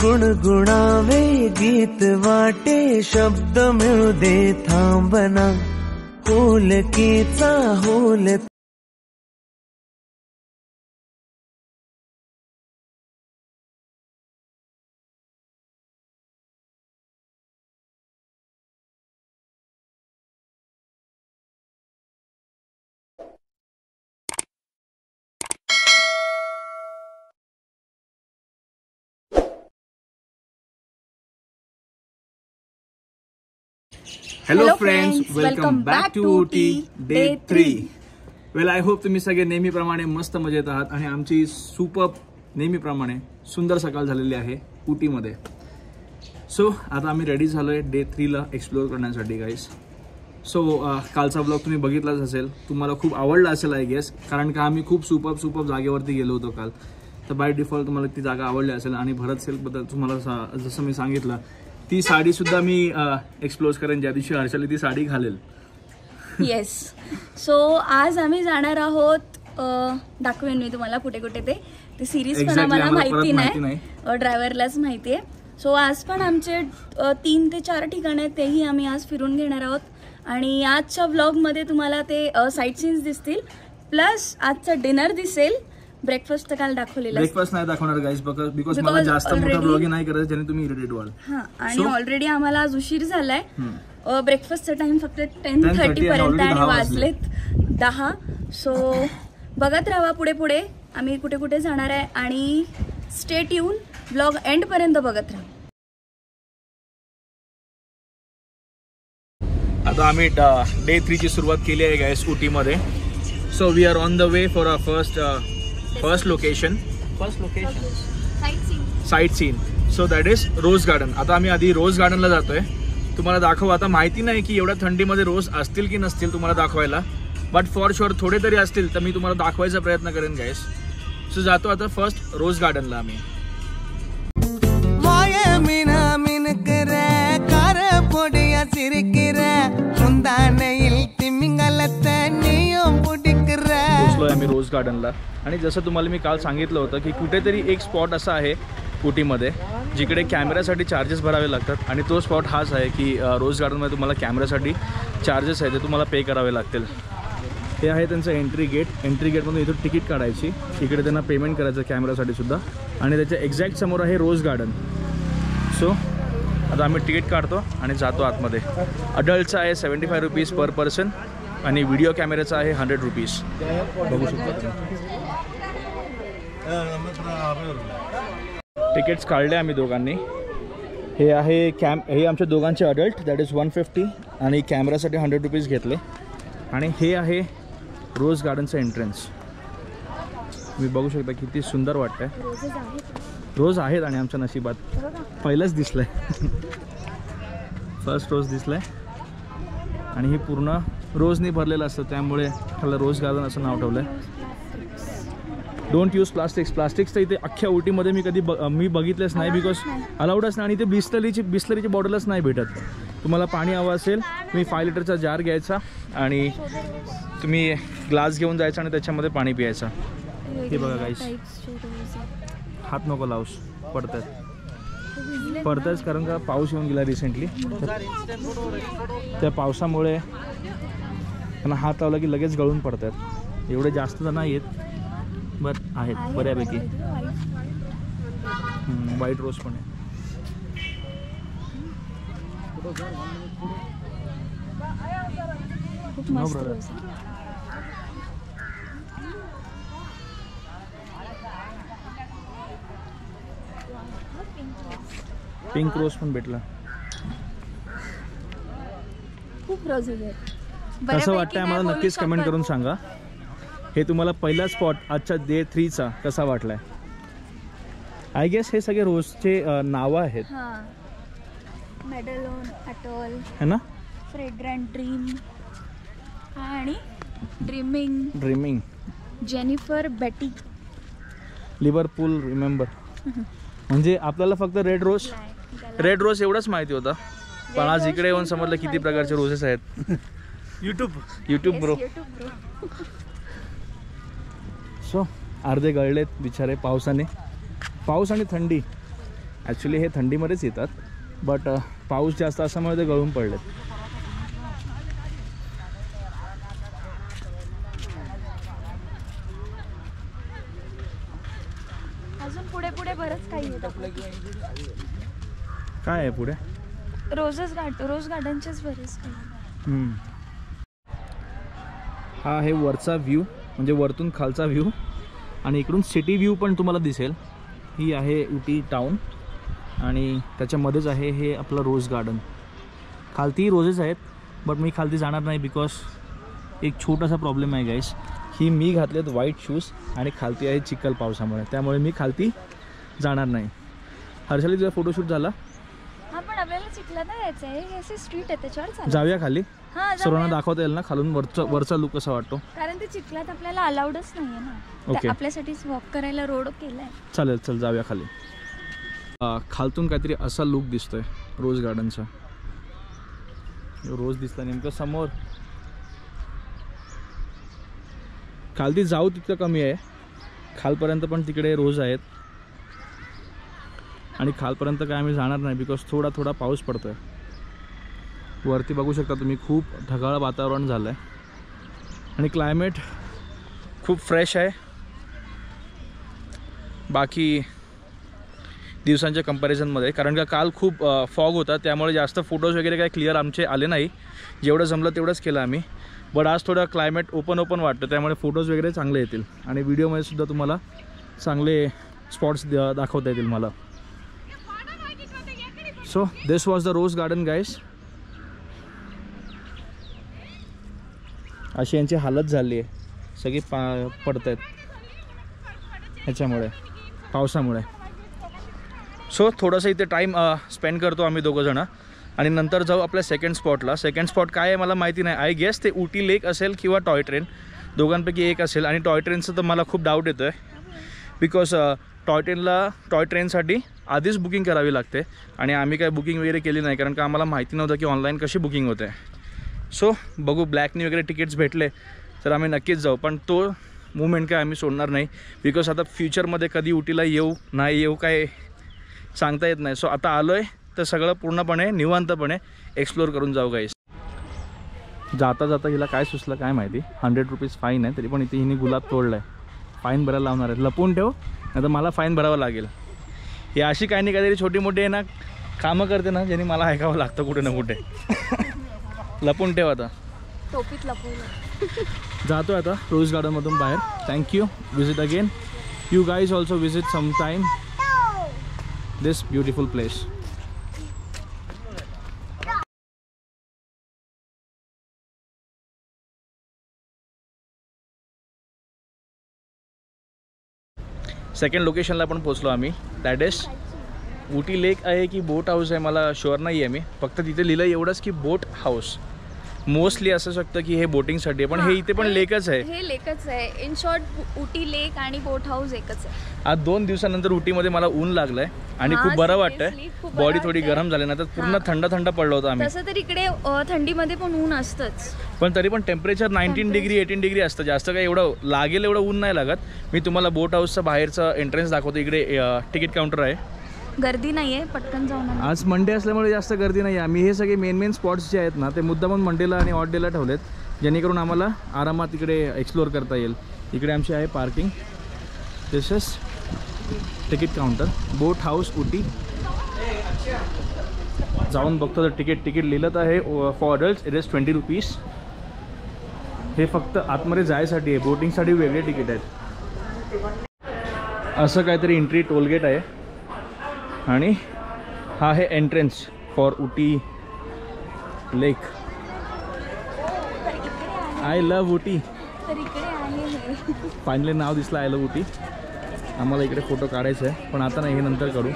गुणगुणावे गीत वाटे शब्द मिळू दे थांबना होलकीचा hole Hello friends, welcome back to OT Day 3. Well, I hope तुम्ही सगळे नेहमीप्रमाणे मस्त मजेत आहात आणि आमची सुपर नेहमीप्रमाणे सुंदर सकाळ झालेली आहे उटीमध्ये. सो आता आम्ही रेडी झालोय डे 3 ला एक्सप्लोर करण्यासाठी गाईस. सो कालचा ब्लॉग तुम्ही बघितलाच असेल, तुम्हाला खूप आवडला असेल आय गेस, कारण का आम्ही खूप सुपर जागेवरती गेलो होतो काल. तर बाय डिफॉल्ट तुम्हाला ती जागा आवडली असेल आणि भरत सिल्कबद्दल तुम्हाला जसं मी सांगितलं ती साडी सुद्धा मी एक्सप्लोर करेन ज्या दिवशी हर्षाली ती साडी घालेल. येस. सो आज आम्ही जाणार आहोत, दाखवेन मी तुम्हाला कुठे कुठे ते सिरीज पण आम्हाला माहिती नाही, ड्रायव्हरलाच माहिती आहे. सो आज पण आमचे 3 ते 4 ठिकाण आहेत, तेही आम्ही आज फिरून घेणार आहोत आणि आजच्या व्लॉगमध्ये तुम्हाला ते साईट सीन्स दिसतील, प्लस आजचा डिनर दिसेल. ब्रेकफास्ट तर काल दाखवलेला, ब्रेकफास्ट नाही दाखवणार गाईस बिकॉज मला जास्त मोठा ब्लॉग नाही करायचं ज्याने तुम्ही इरिटेट व्हाल. आणि ऑलरेडी आम्हाला आज उशीर झालाय. ब्रेकफास्टचा टाइम फक्त 10:30 पर्यंत आणि वाजलेत 10. सो बघत राहा पुढे पुढे आम्ही कुठे कुठे जाणार आहे आणि स्टे ट्यून, ब्लॉग एंड पर्यंत बघत राहा. आता आम्ही डे 3 ची सुरुवात केली आहे गाईस उटीमध्ये. So we are on the way for our first location sightseeing. So that is rose garden. आता आम्ही आधी रोज गार्डनला जातोय. तुम्हाला दाखवू. आता माहिती नाही की एवढ्या थंडीमध्ये रोज असतील की नसतील तुम्हाला दाखवायला, बट फॉर शुअर थोडे तरी असतील, तर मी तुम्हाला दाखवायचा प्रयत्न करेन गाईस. सो जातो आता फर्स्ट रोज गार्डनला आम्ही. आम्ही रोज गार्डनला. आणि जसं तुम्हाला मी काल सांगितलं होतं की कुठेतरी एक स्पॉट असा आहे उटीमध्ये जिकडे कॅमेऱ्यासाठी चार्जेस भरावे लागतात आणि तो स्पॉट हाच आहे की रोज गार्डनमध्ये तुम्हाला कॅमेऱ्यासाठी चार्जेस आहे ते तुम्हाला पे करावे लागतील. हे आहे त्यांचं एंट्री गेट. एंट्री गेटमधून इथून तिकीट काढायची, इकडे त्यांना पेमेंट करायचं कॅमेऱ्यासाठी सुद्धा, आणि त्याच्या एक्झॅक्ट समोर आहे रोज गार्डन. सो आता आम्ही तिकीट काढतो आणि जातो आतमध्ये. अडल्टचं आहे 75 रुपीज पर पर्सन आणि व्हिडिओ कॅमेऱ्याचा आहे 100 रुपीज. बघू शकता. तिकीट्स काढले आम्ही दोघांनी. हे आहे हे आमच्या दोघांचे अडल्ट, दॅट इज 150, आणि कॅमेरासाठी 100 रुपीज घेतले. आणि हे आहे रोज गार्डनचं एंट्रन्स. तुम्ही बघू शकता किती सुंदर वाटतंय. रोज आहेत आणि आमच्या नशिबात पहिलंच दिसलंय. फर्स्ट रोज दिसलाय आणि हे पूर्ण रोजनी भरलेलं असतं, त्यामुळे त्याला रोज गार्डन असं नाव ठेवलं आहे. Don't use plastics. प्लास्टिक्स तर इथे अख्ख्या उटीमध्ये मी बघितलेच नाही, बिकॉज अलाउडच नाही. आणि ते बिस्लरीची बॉटलच नाही भेटत. तुम्हाला पाणी हवं असेल तुम्ही 5 लिटरचा जार घ्यायचा आणि तुम्ही ग्लास घेऊन जायचा आणि त्याच्यामध्ये पाणी प्यायचं. हे बघा गाईस, हात नको लावूस, पडतंच कारण का पाऊस येऊन गेला रिसेंटली. त्या पावसामुळे त्यांना हात लावला की लगेच गळून पडतात. एवढे जास्त तर नाही आहेत, बट आहेत बऱ्यापैकी. व्हाईट रोज पण आहे. पिंक रोज पण भेटला. खूप रोज आहेत. कसं वाटतंय आम्हाला नक्कीच कमेंट करून सांगा. हे तुम्हाला पहिला स्पॉट आजच्या डे 3 चा कसा वाटलाय. आय गेस हे सगळे रोजचे नावं आहेत. मेडलोन, अटोल है ना, फ्रेग्रंट ड्रीम आणि ड्रीमिंग, जेनिफर, बेटी, लिव्हरपूल, रिमेंबर. म्हणजे आपल्याला फक्त रेड रोज एवढंच माहिती होतं, पण आज इकडे येऊन समजलं किती प्रकारचे रोजेस आहेत. YouTube bro. सो अर्धे गळलेत बिचारे पावसाने. पाऊस आणि थंडी ॲक्च्युली हे थंडीमध्येच येतात, बट पाऊस जास्त असल्यामुळे ते गळून पडलेत. अजून पुढे पुढे बरंच काही येतं. काय आहे पुढे? रोज गार्डनचेच बरेच काही. हा आहे वरचा व्ह्यू, म्हणजे वरतून खालचा व्ह्यू, आणि इकडून सिटी व्ह्यू पण तुम्हाला दिसेल. ही आहे उटी टाउन आणि त्याच्यामध्येच आहे हे आपलं रोज गार्डन. खालती रोजेस आहेत, बट मी खालती जाणार नाही बिकॉज एक छोटासा प्रॉब्लेम आहे गाईस, ही मी घातलेत व्हाईट शूज आणि खालती आहे चिखल पावसामुळे, त्यामुळे मी खालती जाणार नाही. हर्षाली तुझा फोटोशूट झाला? हा, पण आपल्याला चिखलात जायचं आहे. हे असे स्ट्रीट आहे त्याच्यावर चालू. जाऊया खाली, हा सर्वांना दाखवता येईल ना खालून वरचा लुक कसा वाटतो. कारण ते चिखलात आपल्याला अलाउडच नाहीये ना. ओके, आपल्यासाठीच वॉक करायला रोड केलाय. चालेल, चल जाऊया खाली. खालतून काहीतरी असा लुक दिसतोय रोज गार्डनचा. रोज दिसला नेमकं समोर. खालती जाऊ तितकं कमी आहे, खालपर्यंत पण तिकडे रोज आहेत आणि खालपर्यंत काय आम्ही जाणार नाही बिकॉज थोडा पाऊस पडतोय. वरती बघू शकता तुम्ही, खूप ढगाळ वातावरण झालं आहे आणि क्लायमेट खूप फ्रेश आहे बाकी दिवसांच्या कंपॅरिझनमध्ये. कारण का काल खूप फॉग होता, त्यामुळे जास्त फोटोज वगैरे काय क्लिअर आमचे आले नाही. जेवढं जमलं तेवढंच केलं आम्ही. बट आज थोडं क्लायमेट ओपन वाटतं, त्यामुळे फोटोज वगैरे चांगले येतील आणि व्हिडिओमध्ये सुद्धा तुम्हाला चांगले स्पॉट्स दाखवता येतील मला. So this was the rose garden guys. अशी यांची हालत झाली आहे, सगळी पडत आहेत ह्याच्यामुळे, पावसामुळे. सो थोडंसं इथे टाईम स्पेंड करतो आम्ही दोघंजणं आणि नंतर जाऊ आपल्या सेकंड स्पॉटला. सेकंड स्पॉट काय आहे मला माहिती नाही. आय गेस ते उटी लेक असेल किंवा टॉय ट्रेन, दोघांपैकी एक असेल. आणि टॉय ट्रेनचं तर मला खूप डाऊट येतो आहे बिकॉज टॉय ट्रेनसाठी आधीच बुकिंग करावी लागते आणि आम्ही काय बुकिंग वगैरे केली नाही, कारण का आम्हाला माहिती नव्हतं की ऑनलाईन कशी बुकिंग होते. सो बघू, ब्लॅकनी वगैरे तिकीट्स भेटले तर आम्ही नक्कीच जाऊ, पण तो मुवमेंट काय आम्ही सोडणार नाही बिकॉज आता फ्युचरमध्ये कधी उटीला येऊ नाही येऊ काय सांगता येत नाही. सो आता आलो आहे तर सगळं पूर्णपणे निवांतपणे एक्सप्लोर करून जाऊ गाईस. जाता जाता हिला काय सुचलं काय माहिती, 100 रुपीज फाईन आहे, तरी पण इथे हिने गुलाब तोडला आहे. फाईन भरायला लावणार आहे. लपून ठेव नाही तर मला फाईन भरावं लागेल. ही अशी काही नाही काहीतरी छोटी मोठी आहे ना कामं करते ना, ज्यांनी मला ऐकावं लागतं कुठे ना कुठे. लपून ठेव. आता टोपीत लपवलं. जातो आता रोज गार्डनमधून बाहेर. Thank you. Visit again. You guys also visit some time this beautiful place. Second लोकेशनला पण पोचलो आम्ही. दॅट इज उटी लेक आहे की बोट हाऊस आहे मला शुअर नाही आहे मी. फक्त तिथे लिहिलं एवढंच की बोट हाऊस. मोस्टली असू शकतं की हे बोटिंगसाठी आहे, पण हे इथे पण लेकच आहे. हे लेकच आहे. इन शॉर्ट उटी लेक आणि बोट हाऊस एकच आहे. आज 2 दिवसानंतर उटीमध्ये मला ऊन लागलंय आणि खूप बरं वाटतंय. बॉडी थोडी गरम झाली ना, तर पूर्ण थंड पडलं होतं आम्ही. तसं तर इकडे थंडीमध्ये पण ऊन असतंच, पण तरी पण टेम्परेचर 19 डिग्री 18 डिग्री असतं. जास्त काही एवढं लागेल एवढं ऊन नाही लागत. मी तुम्हाला बोट हाऊसचं बाहेरचं एंट्रन्स दाखवतो. इकडे तिकीट काउंटर आहे. गर्दी नाही आहे, पटकन जाऊन. आज मंडे असल्यामुळे जास्त गर्दी नाही आहे. आम्ही हे सगळे मेन स्पॉट्स जे आहेत ना ते मुद्दामून मंडेला आणि ऑड डेला ठेवलेत, जेणेकरून आम्हाला आरामात इकडे एक्सप्लोर करता येईल. इकडे आमची आहे parking. This is ticket counter, boat house Ooty. जाऊन बघतो तर तिकीट लिहिलं तर आहे for adults it is 20 rupees. हे फक्त आतमध्ये जायसाठी आहे, बोटिंगसाठी वेगळे तिकीट आहेत. असं काहीतरी एंट्री टोलगेट आहे आणि हा आहे entrance for Ooty lake. I love Ooty. Finally नाव दिसलं आय लव्ह उटी. आम्हाला इकडे फोटो काढायचा आहे, पण आता नाही, हे नंतर काढू.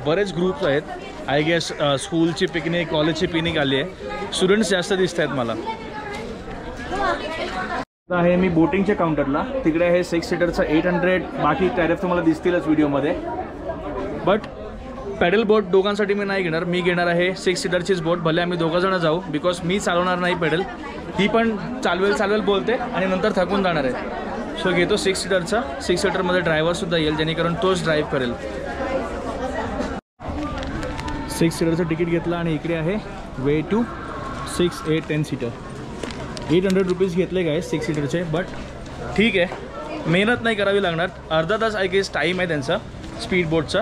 बरेच ग्रुप्स आहेत. आय गेस स्कूलची पिकनिक, कॉलेजची पिकनिक आली आहे. स्टुडंट्स जास्त दिसत आहेत मला. आहे मी बोटिंगच्या काउंटरला. तिकडे आहे 6 सीटरचा 800. बाकी टॅरिफ तुम्हाला दिसतीलच व्हिडिओमध्ये. बट पॅडल बोट दोघांसाठी मी नाही घेणार. मी घेणार आहे 6 सीटरचीच बोट. भले आम्ही दोघंजणं जाऊ बिकॉज मी चालवणार नाही पेडल. ही पण चालवेल बोलते आणि नंतर थकून जाणार आहे. सो घेतो 6 सीटरचा. 6 सीटरमध्ये ड्रायव्हरसुद्धा येईल, जेणेकरून तोच ड्राईव्ह करेल. 6 सीटरचं तिकीट घेतलं आणि इकडे आहे वे टू 6, 8, 10 सीटर. 800 रुपीज घेतले काय 6 सीटरचे. बट ठीक आहे, मेहनत नाही करावी लागणार. अर्धा तास आय गेस टाईम आहे त्यांचा स्पीड बोटचा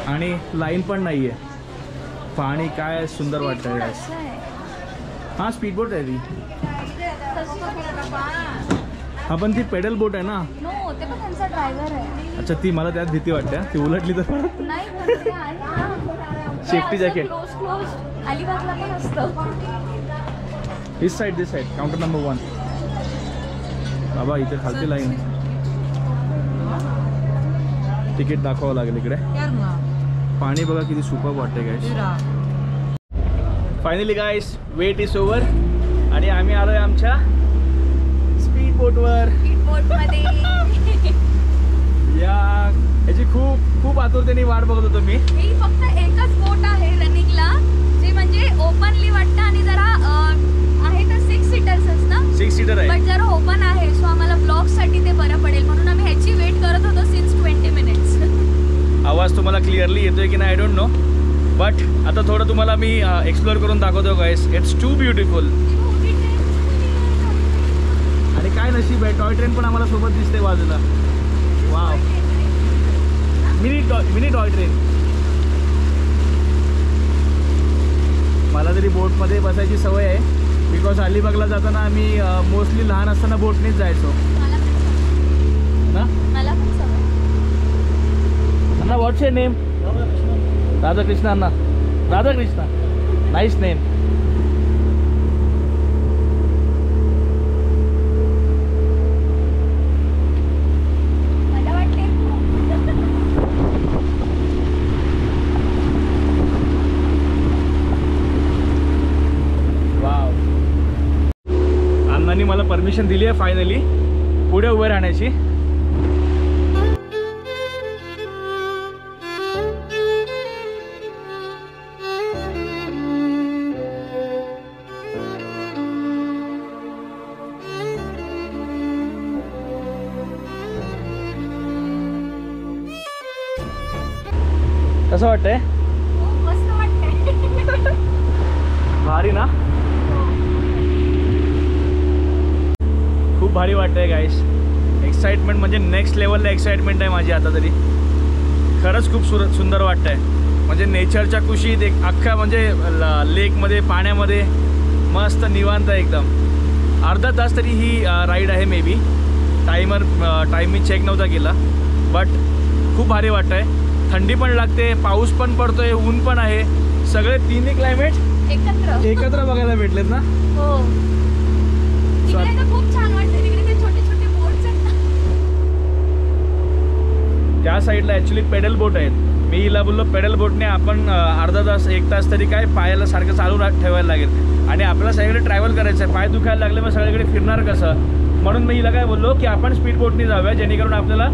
आणि लाईन पण नाही आहे. पाणी काय सुंदर वाटतं आहे. हां स्पीड बोट आहे ती. हा पण ती पेडल बोट आहे ना. ते पण त्यांचा ड्रायव्हर आहे. अच्छा ती मला त्यात भीती वाटते. ती उलटली तर नाही सेफ्टी जॅकेट. अलिबागला पण असतं. दिस साईड काउंटर नंबर 1. बाबा इथे खालती लाईन. तिकीट दाखवावं लागेल इकडे. पाणी बघा किती सुपर वाटते guys. Finally guys wait is over आणि आम्ही आलोय आमच्या स्पीड बोटवर. याची खूप आतुरतेने वाट बघत होतो मी. ही फक्त एकच बोट आहे रनिंगला, जे म्हणजे ओपनली वाटतं आणि जरा आहे तर 6 सीटर्सच ना. 6 सीटर आहे बट जरा ओपन आहे, सो आम्हाला ब्लॉग्ससाठी ते बरं पडेल म्हणून आम्ही ह्याची वेट करत होतो सिन्स 20 मिनिट्स. आवाज तुम्हाला क्लिअरली येतोय की नाही आय डोंट नो, बट आता थोडं तुम्हाला मी एक्सप्लोर करून दाखवतो गाईस. It's to beautiful. आणि काय नशीब आहे, टॉय ट्रेन पण आम्हाला सोबत दिसते बाजूला. Wow, mini toy train. मला तरी बोटमध्ये बसायची सवय आहे, बिकॉज अलिबागला जाताना आम्ही मोस्टली लहान असताना बोटनेच जायचो ना. मला पण सवय. अण्णा व्हॉट्स युअर नेम? राधाकृष्ण. अण्णा राधाकृष्ण, नाईस नेम. मला परमिशन दिली आहे फायनली पुढे उभे राहण्याची. कसं वाटतंय? मस्त वाटतंय. भारी ना. खूप भारी वाटतंय गाईस. एक्साइटमेंट म्हणजे नेक्स्ट लेवलला एक्साइटमेंट आहे माझी आता तरी. खरंच खूप सुंदर वाटतंय. म्हणजे नेचरच्या कुशीत एक अख्खा म्हणजे लेकमध्ये पाण्यामध्ये मस्त निवांत एकदम. अर्धा तास तरी ही राईड आहे may be. Time me check नव्हता केला, बट खूप भारी वाटतंय. थंडी पण लागते, पाऊस पण पडतोय, ऊन पण आहे. सगळे तिन्ही क्लायमेट एकत्र बघायला भेटलेत ना. हो, तिकडे तर खूप छान वाटतं. तिकडे ते छोटे छोटे बोट्स आहेत ना. त्या साईडला ॲक्च्युली पेडल बोट आहेत. मी हिला बोललो पेडल बोटने आपण अर्धा तास 1 तास तरी काय पायाला सारखं चालू ठेवायला लागेल आणि आपल्याला सगळीकडे ट्रॅव्हल करायचं आहे. पाय दुखायला लागले मग सगळीकडे फिरणार कसं, म्हणून मी हिला काय बोललो की आपण स्पीड बोटने जाऊया, जेणेकरून आपल्याला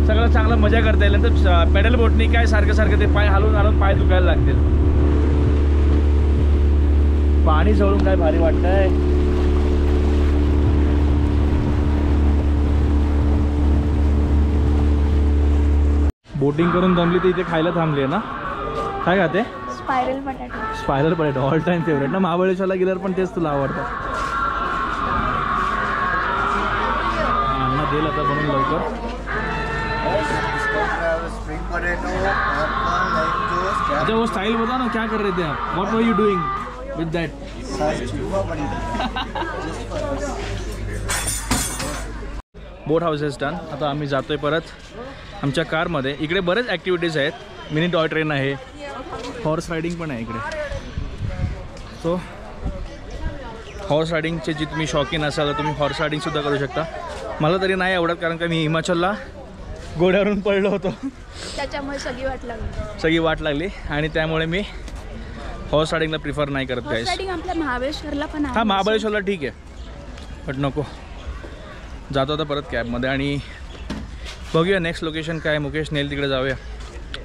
सगळं चांगलं मजा करता येईल. तर पेडल बोटने काय सारखं ते पाय हलवून पाय दुखायला लागतील. पाणी सोडून काय भारी वाटतंय. बोटिंग करून दमली तर इथे खायला थांबली आहे ना. काय खाते? स्पायरल बटाटा. स्पायरल बटाटा ऑल टाइम फेवरेट ना. महाबळेश्वरला गेल्यावर पण तेच तुला आवडतं. अण्णा देईल आता बनवून लवकर. अच्छा वो स्टाइल बता ना, क्या कर रहे थे आप? व्हाट वर यू डूइंग विद that? Boat house is done. आता आम्ही जातोय परत आमच्या कारमध्ये. इकडे बरेच ॲक्टिव्हिटीज आहेत. मिनी टॉय ट्रेन आहे, हॉर्स रायडिंग पण आहे इकडे. सो हॉर्स रायडिंगचे जी तुम्ही शौकीन असाल तर तुम्ही हॉर्स रायडिंगसुद्धा करू शकता. मला तरी नाही आवडत, कारण का मी हिमाचलला घोड्यावरून पडलो होतो, त्याच्यामुळे सगळी वाट लागली आणि त्यामुळे मी हॉर्स रायडिंगला प्रिफर नाही करत. गाईस आपल्या महाबळेश्वरला पण आहे. हां महाबळेश्वरला ठीक आहे, बट नको. जातो आता परत कॅबमध्ये आणि बघूया नेक्स्ट लोकेशन काय. मुकेश नेल तिकडे जाऊया.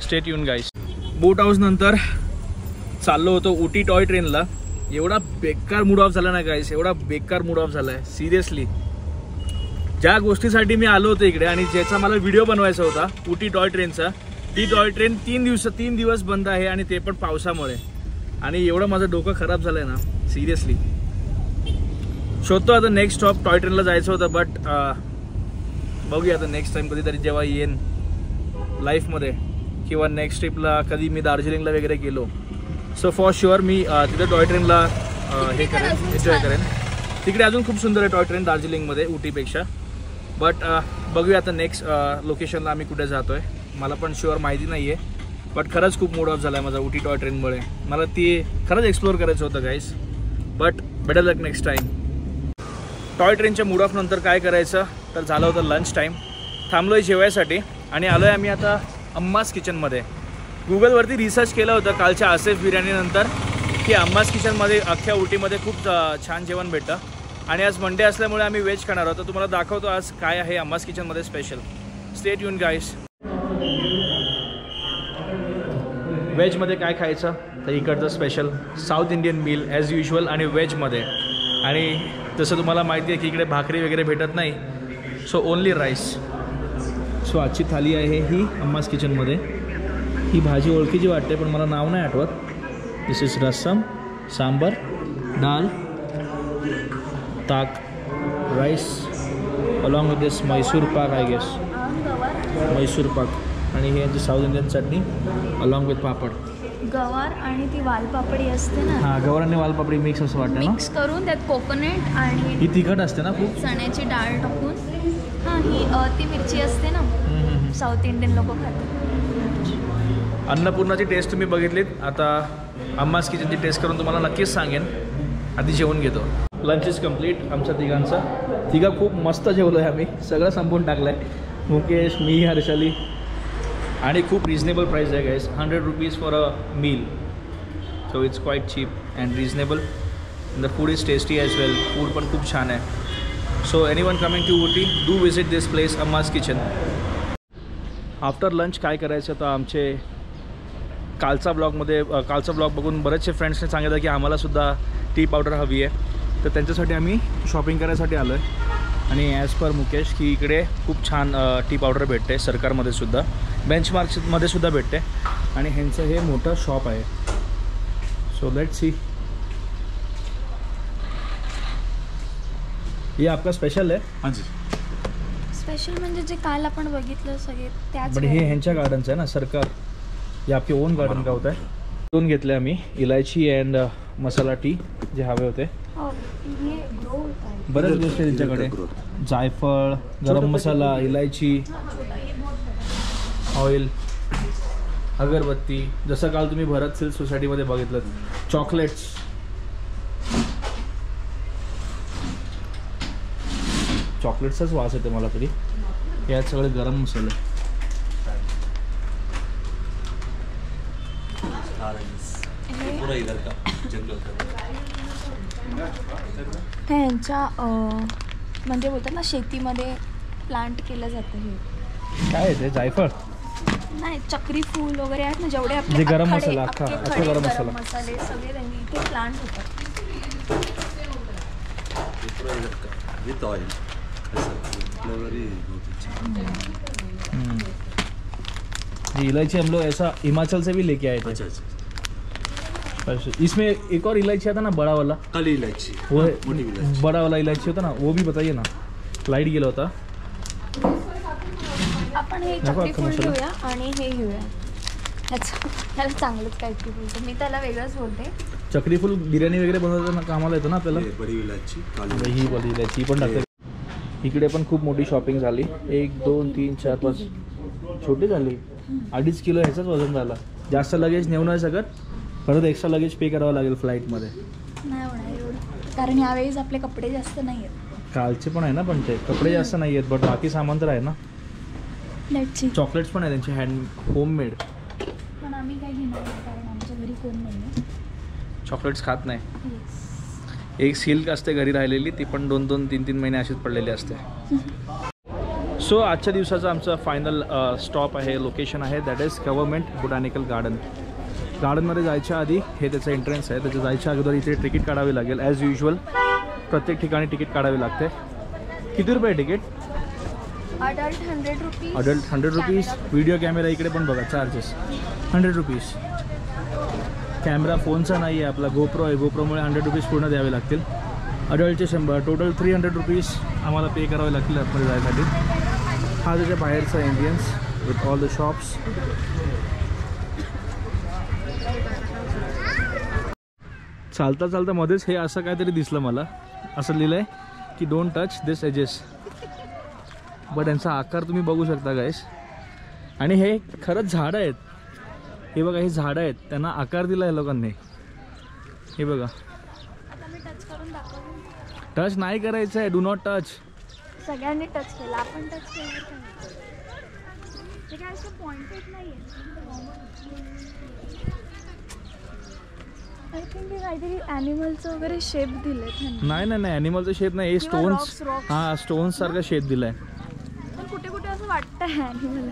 स्टे ट्यून गाईस. बोट हाऊस नंतर चाललो होतो उटी टॉय ट्रेनला. एवढा बेकार मूड ऑफ झाला ना गाईस, एवढा बेकार मूड ऑफ झाला आहे सिरियसली. ज्या गोष्टीसाठी मी आलो होतो इकडे आणि ज्याचा मला व्हिडिओ बनवायचा होता उटी टॉय ट्रेनचा, ती टॉय ट्रेन 3 दिवस बंद आहे आणि ते पण पावसामुळे. आणि एवढं माझं डोकं खराब झालंय ना सिरियसली. शोधतो आता नेक्स्ट स्टॉप. टॉय ट्रेनला जायचं होतं बट बघूया आता नेक्स्ट टाइम कधीतरी जेव्हा येईन लाईफमध्ये किंवा नेक्स्ट ट्रिपला कधी मी दार्जिलिंगला वगैरे गेलो. सो फॉर शुअर मी तिथं टॉय ट्रेनला हे करेन, एन्जॉय करेन. तिकडे अजून खूप सुंदर आहे टॉय ट्रेन दार्जिलिंगमध्ये उटीपेक्षा. बट बघूया आता नेक्स्ट लोकेशनला आम्ही कुठे जातो आहे. मला पण शुअर माहिती नाही आहे बट खरंच खूप मूड ऑफ झाला आहे माझा उटी टॉय ट्रेनमुळे. मला ती खरंच एक्सप्लोअर करायचं होतं guys. But better luck next time. Toy ट्रेनच्या मूड ऑफ नंतर काय करायचं तर झालं होतं लंच टाईम. थांबलो आहे जेवायसाठी आणि आलो आहे आम्ही आता अम्मास किचनमध्ये. गुगलवरती रिसर्च केलं होतं कालच्या आसिफ बिर्याणीनंतर की अम्मास किचनमध्ये अख्ख्या उटीमध्ये खूप छान जेवण भेटतं. आणि आज मंडे असल्यामुळे आम्ही व्हेज खाणार आहोत. तुम्हाला दाखवतो आज काय आहे अम्मास किचनमध्ये स्पेशल. स्टे ट्यून गाईस. व्हेजमध्ये काय खायचं तर इकडचं special south Indian meal as usual आणि व्हेजमध्ये. आणि जसं तुम्हाला माहिती आहे की इकडे भाकरी वगैरे भेटत नाही, सो ओनली राईस. सो आजची थाली आहे ही अम्मास किचनमध्ये. ही भाजी ओळखीची वाटते पण मला नाव नाही आठवत. दिस इज रस्सम, सांबर, डाल, ताक, rice along with this Mysore pak I guess, Mysore pak. आणि ही यांची south Indian chutney along with papad. गवार आणि ती वालपापडी असते ना. हां, गवार आणि वालपापडी मिक्स असं वाटतं ना. मिक्स करून त्यात कोकोनट आणि ही तिखट असते ना खूप. चण्याची डाळ टाकून. हां, ही ती मिरची असते ना, साऊथ इंडियन लोक खातात. अन्नपूर्णाची टेस्ट तुम्ही बघितलीत. आता अम्मास किचनची टेस्ट करून तुम्हाला नक्कीच सांगेन. आधी जेवून घेतो. लंच इज कम्प्लीट आमच्या तिघा खूप मस्त जेवलो आहे आम्ही. सगळं संपवून टाकलं आहे. मुकेश, मी, हर्षाली. आणि खूप रिजनेबल प्राईस आहे guys. 100 rupees for a meal. So it's quite cheap and reasonable. The food is tasty as well. Food पण खूप छान आहे. So anyone coming to Ooty do visit this place Amma's kitchen. After lunch काय करायचं तर आमचे कालचा ब्लॉग बघून बरेचसे फ्रेंड्सने सांगितलं की आम्हालासुद्धा टी पावडर हवी आहे. तर त्यांच्यासाठी आम्ही शॉपिंग करायसाठी आलो आहे. आणि ॲज पर मुकेश की इकडे खूप छान टी पावडर भेटते. सरकारमध्ये सुद्धा, बेंचमार्कमध्ये सुद्धा भेटते. आणि ह्यांचं हे मोठं शॉप आहे. So let's see. हे आपका स्पेशल आहे. हां जी. स्पेशल म्हणजे जे काल आपण बघितलं सगळे त्याच. बट हे ह्यांच्या गार्डनचं आहे ना सरकार. हे आपके ओन गार्डन का होतं आहे. दोन घेतले आम्ही, इलायची अँड मसाला टी जे हवे होते. बऱ्याच गोष्टी त्यांच्याकडे. जायफळ, गरम मसाला, इलायची, ऑइल, अगरबत्ती. जसं काल तुम्ही भरत सिल्क सोसायटीमध्ये बघितलं. चॉकलेट्स, चॉकलेट्सचाच वास येते मला तरी. यात सगळे गरम मसाले. ह्यांच्या म्हणजे बोलतात ना शेतीमध्ये प्लांट केलं जातं. हे काय आहे ते? जायफळ नाही, चक्री फूल वगैरे आहेत ना जेवढे आपले गरम खडे, मसाला, अख्खे अख्खा खडे गरम गरम मसाला. मसाले सगळे त्यांनी इथे प्लांट होतात. विथ ऑयल फ्लेवर जी इलायची हम लोग ऐसा हिमाचल से भी लेके आए थे. अच्छा अच्छा. इसमें एक और इलायची आता ना बड़ा वाला, काली इलायची, वो मोठी इलायची. बड़ा वाला इलायची होता ना, वो भी बताइए ना. लाईट गेला होता. आपण हे नको चक्री अख्खा फूल मसाला. घेऊया आणि हे घेऊया. त्याला चांगलंच काहीतरी बोलतो मी, त्याला वेगळंच बोलते. चक्री फूल बिर्याणी वगैरे बनवताना कामाला येतो ना आपल्याला. हे बडी इलायची, काली ही बडी इलायची पण टाकते. इकडे पण खूप मोठी शॉपिंग झाली. 1 2 3 4 5 छोटी झाली. 2.5 किलो ह्याचंच वजन झालं. जास्त लगेज नेऊ नाही शकत. परत एक्स्ट्रा लगेज पे करावं लागेल फ्लाईटमध्ये. नाही होणार एवढं, कारण यावेळेस आपले कपडे जास्त नाही आहेत. कालचे पण आहे ना, पण ते कपडे जास्त नाही आहेत. बट बाकी सामान तर आहे ना. चॉकलेट्स पण आहे त्यांचे हँड होममेड. पण आम्ही काय घेणार नाही कारण आमच्या घरी कोण नाही आहे. चॉकलेट्स खात नाही. एक सिल्क असते घरी राहिलेली, ती पण 2 3 3 महिने अशीच पडलेली असते. सो आजच्या दिवसाचं आमचं फायनल स्टॉप आहे, लोकेशन आहे, that is government botanical garden. गार्डनमध्ये जायच्या आधी हे त्याचं एंट्रन्स आहे. त्याच्या जायच्या अगोदर इथे तिकीट काढावी लागेल. ॲज युजल प्रत्येक ठिकाणी तिकीट काढावी लागते. किती रुपये ticket? Adult 100 rupees. Adult 100 rupees. Video camera इकडे पण बघा, चार्जेस 100 रुपीज. कॅमेरा फोनचा नाही आहे, आपला गोप्रो आहे. गोप्रोमुळे 100 रुपीज पूर्ण द्यावे लागतील. अडल्टचे 100, टोटल 300 रुपीज आम्हाला पे करावे लागतील आतमध्ये जायसाठी. हा त्याच्या बाहेरचा ambience with all the shops. चालता चालता मध्येच हे असं काहीतरी दिसलं मला. असं लिहिलं आहे की don't touch this edges. But यांचा आकार तुम्ही बघू शकता गाईस. आणि हे खरंच झाडं आहेत. हे बघा, हे झाडं आहेत, त्यांना आकार दिला आहे लोकांनी. हे बघा, टच नाही करायचं आहे. Do not touch. सगळ्यांनी टच केला, आपण टच केलं. ते काय असं पॉइंटेड नाही आहे. आय थिंक काहीतरी ॲनिमलचं वगैरे शेप दिले. नाही नाही नाही, ॲनिमलचं शेप नाही. हे स्टोन्स. हां, स्टोन्स सारखा शेप दिलाय. पण कुठे कुठे असं वाटतं ॲनिमल.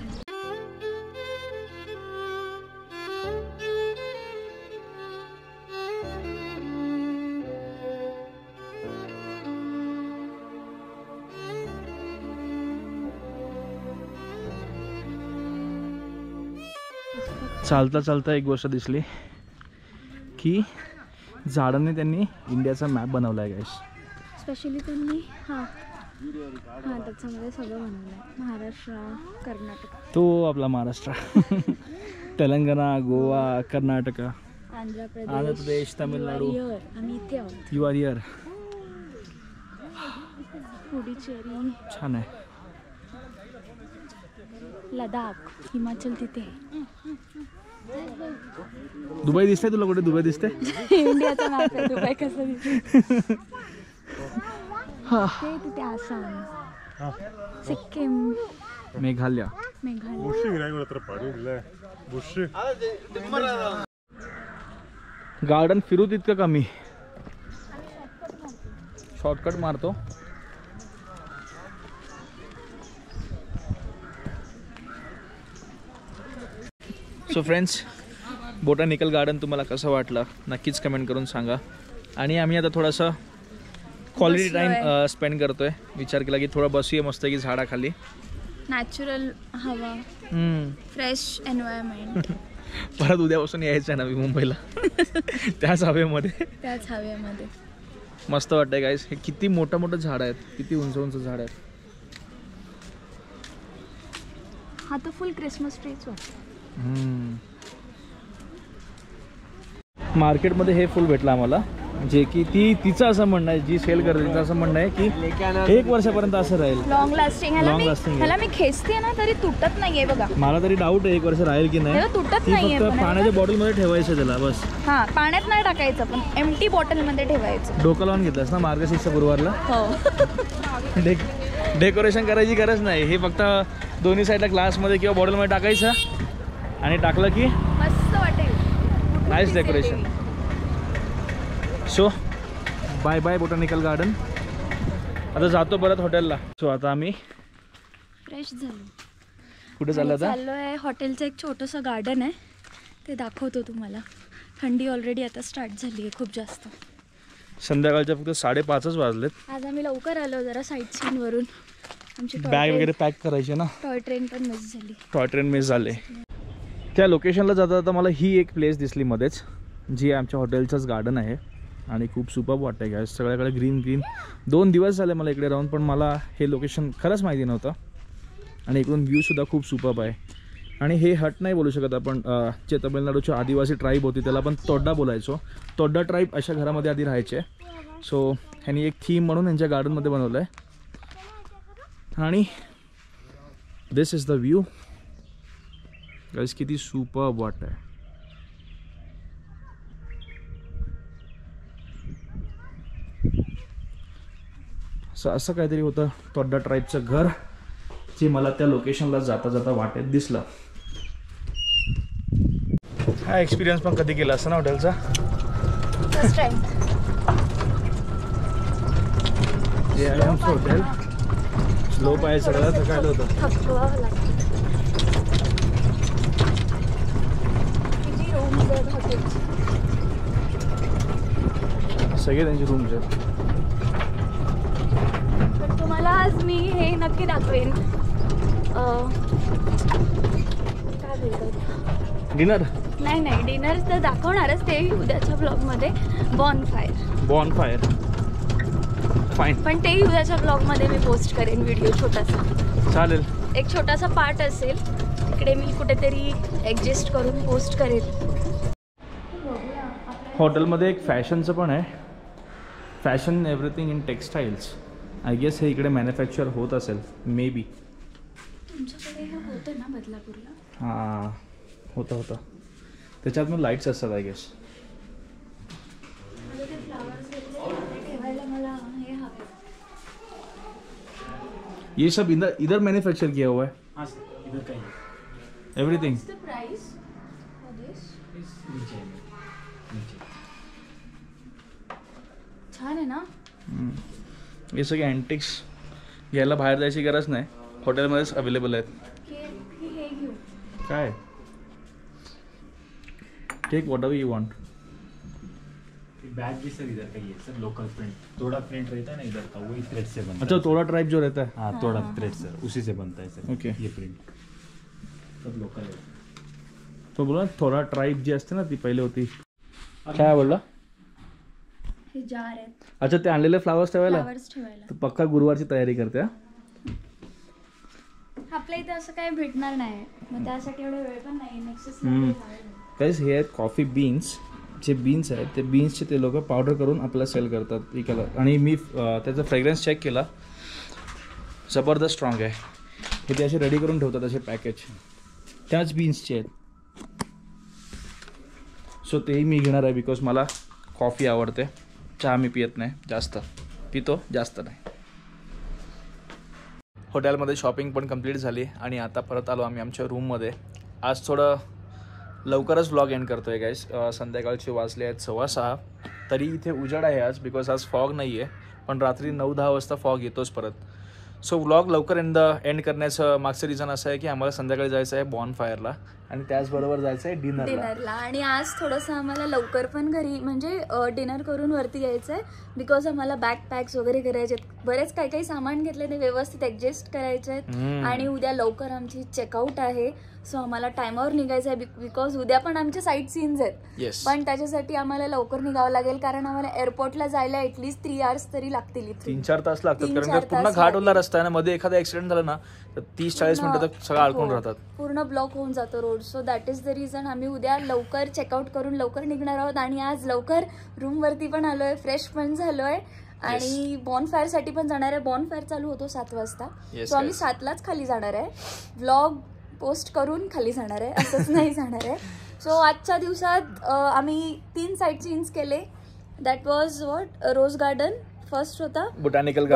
चालता चालता एक गोष्ट दिसली की झाडांनी त्यांनी इंडियाचा मॅप बनवला आहे गाईस. स्पेशली त्यांनी हां त्याच्यामध्ये सगळं बनवलं आहे. महाराष्ट्र, कर्नाटक, तो आपला महाराष्ट्र, तेलंगणा, गोवा, कर्नाटक, आंध्र प्रदेश, तामिळनाडू. आम्ही इथे आहोत. You R here. पुडुचेरी, छान आहे. लडाख, हिमाचल तिथे. दुबई दिसते तुला? कुठे दुबई दिसते? इंडियाचा मॅप आहे. दुबई कसं दिसते? तिथे आसाम, सिक्कीम, मेघालय. गार्डन फिरू तितकं कमी. शॉर्टकट मारतो. सो फ्रेंड्स, बोटॅनिकल गार्डन तुम्हाला कसं वाटलं नक्कीच कमेंट करून सांगा. आणि आम्ही आता थोडासा क्वालिटी टाईम स्पेंड करतोय. विचार केला की थोडं बसूया मस्त की झाडाखाली. नॅचरल हवा, फ्रेश एन्व्हायरमेंट. परत उद्यापासून यायचं आहे ना मी मुंबईला. त्याच हवेमध्ये. मस्त वाटतंय गाईस. हे किती मोठं मोठं झाड आहेत, किती उंच उंच झाड आहेत. हा तर फुल क्रिसमस ट्रीच वाटतं. मार्केटमध्ये हे फुल भेटलं आम्हाला, जे की तिचं असं म्हणणं आहे, जी सेल करते तिचं असं म्हणणं आहे की 1 वर्षापर्यंत असं राहील. Long lasting. ह्याला मी खेचते ना तरी तुटत नाहीये बघा. मला तरी डाऊट आहे 1 वर्ष राहील की नाही. तुटत नाहीये. फक्त पाण्याच्या बॉटलमध्ये ठेवायचं त्याला बस. हा, पाण्यात नाही टाकायचं, पण एम्प्टी बॉटलमध्ये ठेवायचं. डोकं लावून घेतलंस ना मार्गशीर्ष गुरुवारला. हो. डेकोरेशन करायची गरज नाही. हे फक्त दोन्ही साईडला ग्लासमध्ये किंवा बॉटलमध्ये टाकायचं आणि टाकलं की मस्त वाटेल. Nice decoration. So bye bye botanical garden. आता जातो परत हॉटेलला. सो आता आम्ही फ्रेश झालो. कुठे चाललो आता? चाललोय हॉटेलचं एक छोटंसं गार्डन आहे, ते दाखवतो तुम्हाला. थंडी ऑलरेडी आता स्टार्ट झाली आहे खूप जास्त. संध्याकाळच्या फक्त 5:30 वाजलेत. आज आम्ही लवकर आलो जरा साईट सीनवरून. आमची बॅग वगैरे पॅक करायची ना. टॉय ट्रेन पण मिस झाली. टॉय ट्रेन मिस झाले. त्या लोकेशनला जाता जाता मला ही एक प्लेस दिसली मध्येच, जी आमच्या हॉटेलचंच गार्डन आहे. आणि खूप सुपर्ब वाटतं आहे. सगळ्याकडे ग्रीन ग्रीन. 2 दिवस झाले मला इकडे राहून, पण मला हे लोकेशन खरंच माहिती नव्हतं. आणि इकडून व्ह्यूसुद्धा खूप सुपर्ब आहे. आणि हे हट नाही बोलू शकत आपण. जे तामिळनाडूची आदिवासी ट्राईब होती त्याला आपण तोड्डा बोलायचो. तोड्डा ट्राईब अशा घरामध्ये आधी राहायचे. सो ह्यांनी एक थीम म्हणून यांच्या गार्डनमध्ये बनवलं आहे. आणि दिस इज द व्ह्यू गाईस. किती सुपर्ब वाटत आहे. असं काहीतरी होतं तोड्डा ट्राईबचं घर, जे मला त्या लोकेशनला जाता जाता वाटेत दिसलं. हा एक्सपिरियन्स पण कधी केला असं ना हॉटेलचा? First time. हे आहे आमचं हॉटेल. स्लोप आहे सगळं. थकायला होतं. थकवावं लागतं. किती रूम्स आहेत हॉटेलचे? सगळे त्यांचे रूम्स आहेत. तर तुम्हाला आज मी हे नक्की दाखवेन काय बोलतात, डिनर नाही डिनर तर दाखवणारच ते उद्याच्या ब्लॉगमध्ये. बॉन फायर फाईन, पण तेही उद्याच्या ब्लॉगमध्ये मी पोस्ट करेन व्हिडिओ छोटासा. चालेल. एक छोटासा पार्ट असेल तिकडे मी कुठेतरी ॲडजस्ट करून पोस्ट करेन. हॉटेलमध्ये एक फॅशनचं पण आहे, fashion everything in textiles. I guess हे इकडे मॅन्युफॅक्चर होत असेल, मे बी. तुमच्याकडे हे होतं ना बदलापूरला? हां, होतं. त्याच्यात मग लाईट्स असतात आय गेस. ठेवायला मला हे हवं. ये सब इधर मैन्युफैक्चर किया हुआ है. हाँ सर, इधर का ही है. Everything. What's the price for this? नीचे है, नीचे. छान आहे ना. हे सगळे अँटिक्स घ्यायला बाहेर जायची गरज नाही, हॉटेलमध्येच अवेलेबल आहेत. हे घेऊ. काय take whatever you want. Bag भी सर इधर का ही है सर, लोकल प्रिंट. तोड़ा प्रिंट रहता है ना इधर का, वही थ्रेड से बनता है. अच्छा, तोड़ा टाइप जो रहता है. हाँ, तोड़ा थ्रेड सर, उसी से बनता है सर. ओके. ये प्रिंट सब लोकल है. तो बोला थोडा ट्राईब जी असते ना ती पहिले होती. काय बोलला. हे जार आहेत अच्छा, ते आणलेले फ्लावर्स ठेवायला. फ्लावर्स ठेवायला. तर पक्का गुरुवारची तयारी करते. आपल्या इथे असं काही भेटणार नाही, मग त्यासाठी एवढा वेळ पण नाही. नेक्स्ट गाईस, हे आहेत कॉफी बीन्स. जे बीन्स आहेत ते बीन्सचे ते लोक पावडर करून आपल्याला सेल करतात विकायला. आणि मी त्याचा फ्रेग्रन्स चेक केला, जबरदस्त स्ट्रॉंग आहे. हे ते असे रेडी करून ठेवतात असे पॅकेज, त्याच बीन्सचे आहेत. सो तेही मी घेणार आहे, बिकॉज मला कॉफी आवडते. चहा मी पित नाही जास्त, पितो जास्त नाही. हॉटेलमध्ये शॉपिंग पण कंप्लीट झाली आणि आता परत आलो आम्ही आमच्या रूममध्ये. आज थोडं लवकरच व्लॉग एंड करतो आहे गाईस. संध्याकाळचे वाजले आहेत 6:15. तरी इथे उजेड आहे आज, बिकॉज आज फॉग नाही आहे, पण रात्री 9-10 वाजता फॉग येतोच परत. सो व्लॉग लवकर एंड करण्याचं मागचं रिझन असं आहे की आम्हाला संध्याकाळी जायचं आहे बॉन फायरला आणि त्याचबरोबर जायचं आहे डिनरला. आणि आज थोडंसं आम्हाला लवकर पण घरी म्हणजे डिनर करून वरती यायचं आहे, बिकॉज आम्हाला बॅकपॅक्स वगैरे करायचे आहेत. बरेच काही सामान घेतले ते व्यवस्थित ॲडजस्ट करायचे आहेत. आणि उद्या लवकर आमची चेकआउट आहे, सो आम्हाला टायमावर निघायचं आहे, बिकॉज उद्या पण आमचे साईट सीन्स आहेत. पण त्याच्यासाठी आम्हाला लवकर निघावं लागेल, कारण आम्हाला एअरपोर्टला जायला ॲटलीस्ट 3 hours तरी लागतील. 3-4 तास लागतात, कारण पूर्ण घाटवला रस्ता आहे ना. मध्ये एखादा ऍक्सिडेंट झाला ना तर 30-40 मिनिटं तर सगळं अडकून राहतात, पूर्ण ब्लॉक होऊन जातो road. So that is the reason आम्ही उद्या लवकर चेकआउट करून लवकर निघणार आहोत. आणि आज लवकर रूमवरती पण आलोय, फ्रेश पण झालोय आणि बॉन फायर साठी पण जाणार आहे. बॉन फायर चालू होतो 7 वाजता, सो आम्ही 7लाच खाली जाणार आहे. व्लॉग पोस्ट करून खाली जाणार आहे, असंच नाही जाणार आहे. सो आजच्या दिवसात आम्ही 3 साईट सीन्स केले. That was what, rose garden first होता, बोटॅनिकल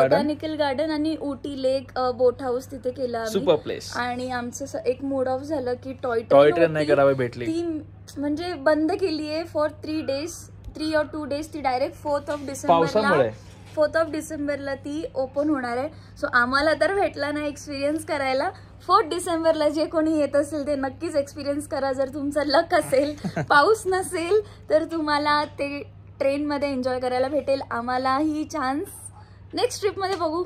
गार्डन आणि उटी लेक बोट हाऊस तिथे केला, सुपर प्लेस. आणि आमचं एक मूड ऑफ झालं की टॉय ट्रेन नाही करावी भेटली, ती म्हणजे बंद केली आहे फॉर 3 or 2 days. ती डायरेक्ट 4th of डिसेंबरला ती ओपन होणार आहे. सो आम्हाला तर भेटला नाही एक्सपिरियन्स करायला. 4th डिसेंबरला जे कोणी येत असेल ते नक्कीच एक्सपिरियन्स करा. जर तुमचा लक असेल, पाऊस नसेल तर तुम्हाला ते ट्रेनमध्ये एन्जॉय करायला भेटेल. आम्हाला ही चान्स नेक्स्ट ट्रिपमध्ये बघू,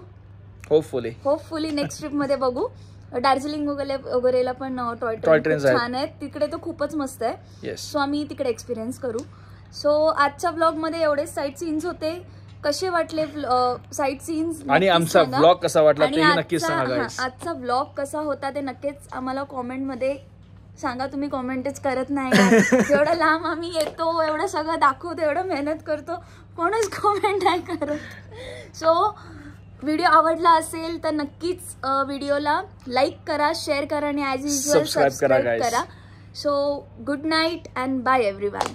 होपफुली नेक्स्ट ट्रिपमध्ये बघू. दार्जिलिंग वगैरेला पण टॉय ट्रेन छान आहेत, तिकडे तो खूपच मस्त आहे. सो आम्ही तिकडे एक्सपिरियन्स करू. सो आजच्या ब्लॉगमध्ये एवढेच साईट सीन्स होते. कसे वाटले साईट सीन्स आणि आमचा ब्लॉग कसा वाटला ते नक्कीच सांगा. आजचा ब्लॉग कसा होता ते नक्कीच आम्हाला कॉमेंटमध्ये सांगा. तुम्ही कॉमेंटच करत नाही, एवढं लांब आम्ही येतो, एवढं सगळं दाखवतो, एवढं मेहनत करतो, कोणच कॉमेंट नाही करत. सो व्हिडिओ आवडला असेल तर नक्कीच व्हिडिओला लाईक करा, शेअर करा आणि ॲज युजल सबस्क्राईब करा. So good night and bye everyone.